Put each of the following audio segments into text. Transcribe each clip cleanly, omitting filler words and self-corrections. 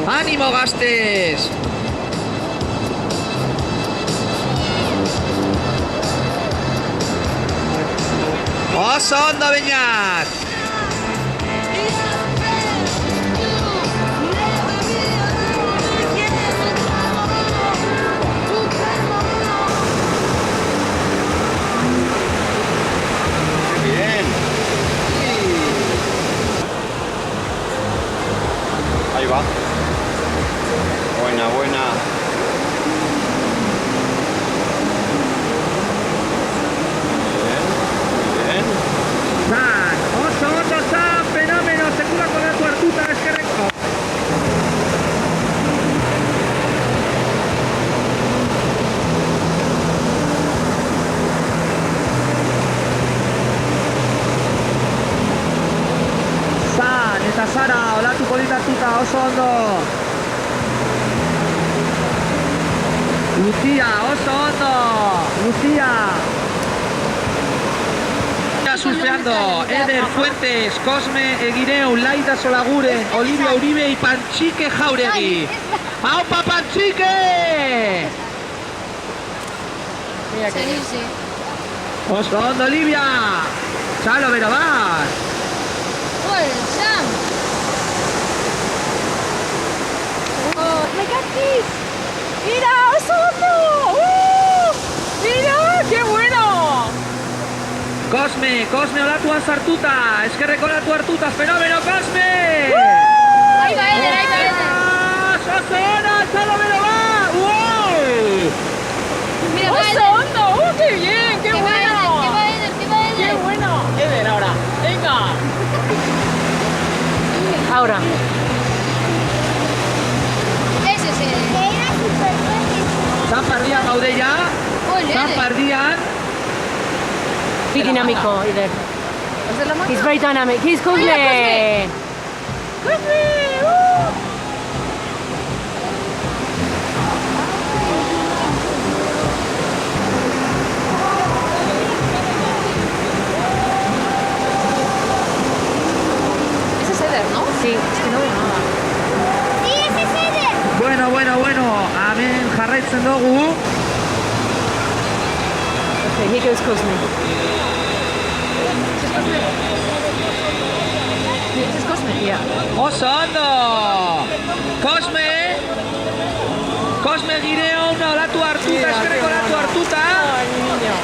¡Ánimo, Gastes! Oso ondo, Beñat! Bien. Ahí va. Buena, buena. San, oso ondo, San, fenómeno, segura con la tuertuta, es que recto. San, eta Sara, olatu politatuta, oso ondo. Lucía, oso ondo, Lucía. Surfeando, Eder Fuentes, Cosme Eguireu, Laida Solaguren, Olivia Uribe y Panchique Jauregui. ¡Aupa, Panchique! Mira que Sí. ¡Oso ondo, Olivia! ¡Chalo, pero vas! Hola, Sam. Oh, my God, this. ¡Mira! ¡Oso! ¡Mira! ¡Qué bueno! Cosme, olatuan sartuta, eskerreko olatu hartuta, fenómeno, Cosme! Ahí va Eder, ahí va Eder. ¡Oso ondo, chalo, pero va! ¡Wow! Mira, va Eder. ¡Oso hondo! ¡Qué bien! ¡Qué Que va bueno! Eder, que va Eder. ¡Qué bueno! Eder ahora. ¡Venga! Ahora. Ese es Eder. San Pardian gaude ja, Ole, San Eder. Pardian. Muy dinámico, Eder. ¿Es de la mano? He's very dynamic. He's Cosme. Mira, Ese es Eder, ¿no? Sí, es que no veo nada. Sí, ese es Eder. Bueno, hemen jarraitzen dugu. Okay, here goes Cosme. Ese es Cosme. Yeah. Oso ondo! Cosme Gireo, una olatu hartuta, eskerreko olatu hartuta. Ay, mi niño.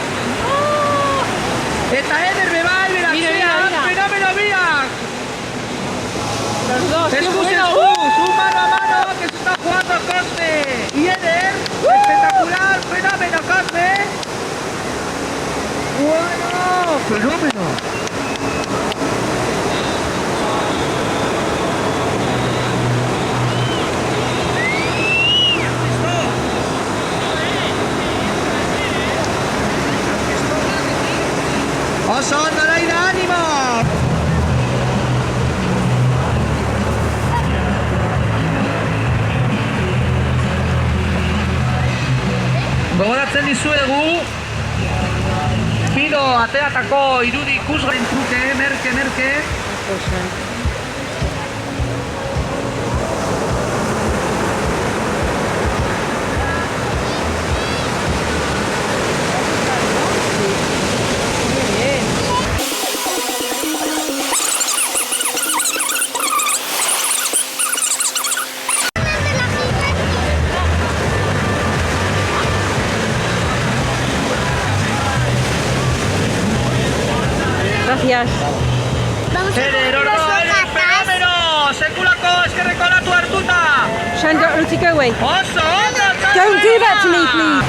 Eta Eder bebai, berak, Mira, mira. fenómeno, mira. Los dos, qué Jesús, bueno. un mano a mano que se está jugando Cosme. Y Eder, espectacular, fenómeno, Cosme. Bueno, fenómeno. Oso ondo, Laida, ánimo. Gogoratzen dizuegu, Pido ateratako irudi ikusgaren truke, merke. Gracias. Eder, fenómeno! Sekulako eskerreko olatu hartuta! Shanda, Ruti, go away. Oso ondo! Don't do that to me, please.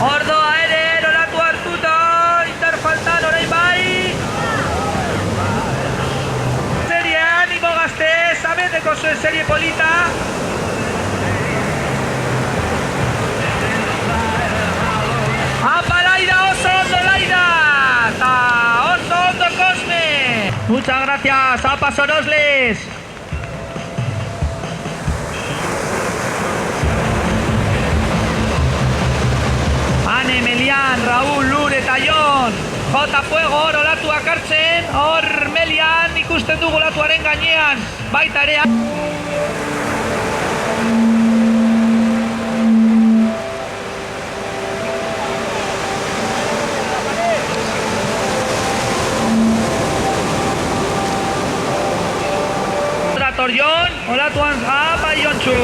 Ordoa Eder, olatu hartuta! Interfaltan orain bai! Serie, animo gazte, zabeteko zuen serie polita! ¡Apa, Laida, oso ondo, Laida! ¡Ta oso ondo, Cosme! Muchas gracias, apa, Sorosles! Ane, Melian, Raúl, Lur eta Jon! Jota fuego, hor olatuak hartzen, hor melian ikusten dugu olatuaren gainean, baita ere. Trator Jon, olatuan bai Jontxu.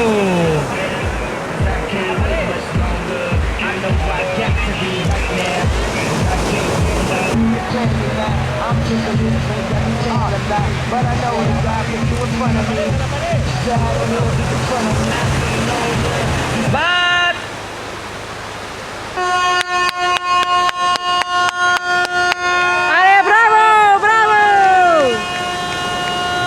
But I know the God put you in front of me. So I don't know if it's in front of me.